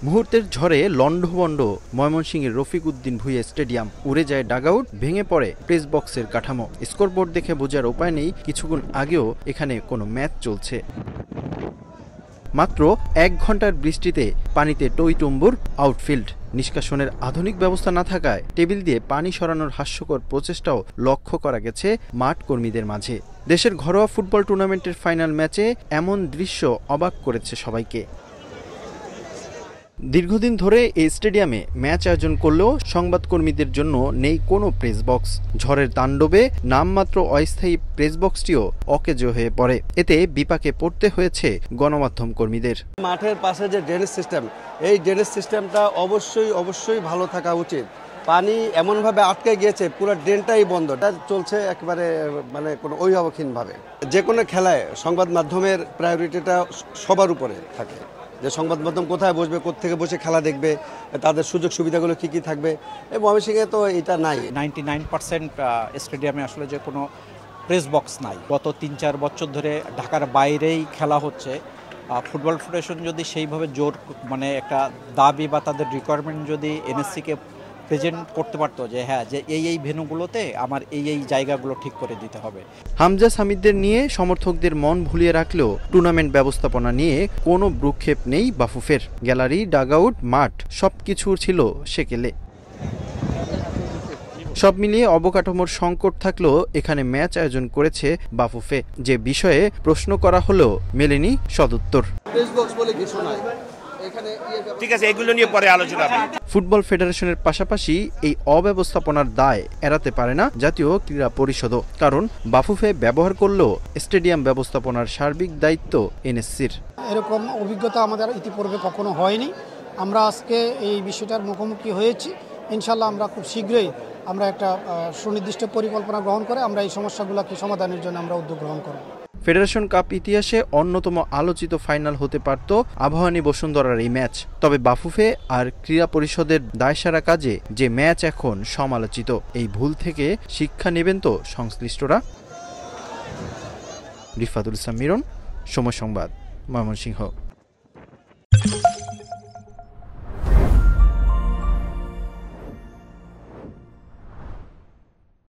মুহূর্তের ঝড়ে লন্ডভন্ড ময়মনসিংহের রফিক উদ্দিন ভুঁইয়া স্টেডিয়াম, উড়ে যায় ডাগআউট, ভেঙে পড়ে প্রেস বক্সের কাঠামো। স্কোরবোর্ড দেখে বোঝার উপায় নেই কিছুক্ষণ আগেও এখানে কোনো ম্যাচ চলছে। মাত্র ১ ঘন্টার বৃষ্টিতে পানিতে টইটুম্বুর আউটফিল্ড। নিষ্কাশনের আধুনিক ব্যবস্থা না থাকায় টেবিল দিয়ে পানি সরানোর হাস্যকর প্রচেষ্টাও লক্ষ্য করা গেছে মাঠ কর্মীদের মাঝে। দেশের ঘরোয়া ফুটবল টুর্নামেন্টের ফাইনাল ম্যাচে এমন দৃশ্য অবাক করেছে সবাইকে। দীর্ঘদিন ধরে এই স্টেডিয়ামে ম্যাচ আয়োজন করলেও সংবাদকর্মীদের জন্য নেই কোনো প্রেস বক্স। ঝড়ের তাণ্ডবে নামমাত্র অস্থায়ী প্রেস বক্সটিও অকেজো হয়ে পড়ে। এতে বিপাকে পড়তে হয়েছে গণমাধ্যম কর্মীদের। মাঠের পাশে যে ড্রেনেজ সিস্টেম, এই ড্রেনেজ সিস্টেমটা অবশ্যই ভালো থাকা উচিত। পানি এমনভাবে আটকে গিয়েছে, পুরো ড্রেনটাই বন্ধ, এটা চলছে একেবারে কোনো অভিভাবকহীনভাবে। যে কোনো খেলায় সংবাদ মাধ্যমের প্রায়োরিটিটা সবার উপরে থাকে, যে সংবাদ মাধ্যম কোথায় বসবে, কোত্থেকে বসে খেলা দেখবে, তাদের সুযোগ সুবিধাগুলো কী থাকবে। এই ময়মনসিংহে তো এটা নাই। 99% স্টেডিয়ামে আসলে যে কোনো প্রেস বক্স নাই। গত ৩-৪ বছর ধরে ঢাকার বাইরেই খেলা হচ্ছে। ফুটবল ফেডারেশন যদি সেইভাবে জোর একটা দাবি বা তাদের রিকোয়ারমেন্ট যদি এনএসসিকে প্রেজেন্ট করতে পারতো যে হ্যাঁ, যে এই ভেন্যুগুলোতে আমার এই জায়গাগুলো ঠিক করে দিতে হবে। হামজা সামিদদের নিয়ে সমর্থকদের মন ভুলিয়ে রাখলেও টুর্নামেন্ট ব্যবস্থাপনা নিয়ে কোনো ভ্রুক্ষেপ নেই বাফুফের। গ্যালারি, ডাগআউট, মাঠ সবকিছু ছিল সেকেলে। সব মিলিয়ে অবকাঠামোর সংকট থাকলেও এখানে ম্যাচ আয়োজন করেছে বাফুফে। যে বিষয়ে প্রশ্ন করা হলেও মেলেনি সদুত্তর। ঠিক আছে, এগুলো নিয়ে পরে আলোচনা হবে। ফুটবল ফেডারেশনের পাশাপাশি এই অব্যবস্থাপনার দায় এড়াতে পারে না জাতীয় ক্রীড়া পরিষদও। কারণ বাফুফে ব্যবহার করলেও স্টেডিয়াম ব্যবস্থাপনার সার্বিক দায়িত্ব এনএসসির। এরকম অভিজ্ঞতা আমাদের ইতিপূর্বে কখনো হয়নি। আমরা আজকে এই বিষয়টার মুখোমুখি হয়েছি। ইনশাল্লাহ আমরা খুব শীঘ্রই একটা সুনির্দিষ্ট পরিকল্পনা গ্রহণ করে আমরা এই সমস্যাগুলোকে সমাধানের জন্য আমরা উদ্যোগ গ্রহণ করব। ফেডারেশন কাপ ইতিহাসে অন্যতম আলোচিত ফাইনাল হতে পারত আবাহনী বসুন্ধরার এই ম্যাচ। তবে বাফুফে আর ক্রীড়া পরিষদের দায়সারা কাজে যে ম্যাচ এখন সমালোচিত, এই ভুল থেকে শিক্ষা নেবেন তো সংশ্লিষ্টরা। রিফাতুল ইসলাম মিরন, সময় সংবাদ, ময়মনসিংহ।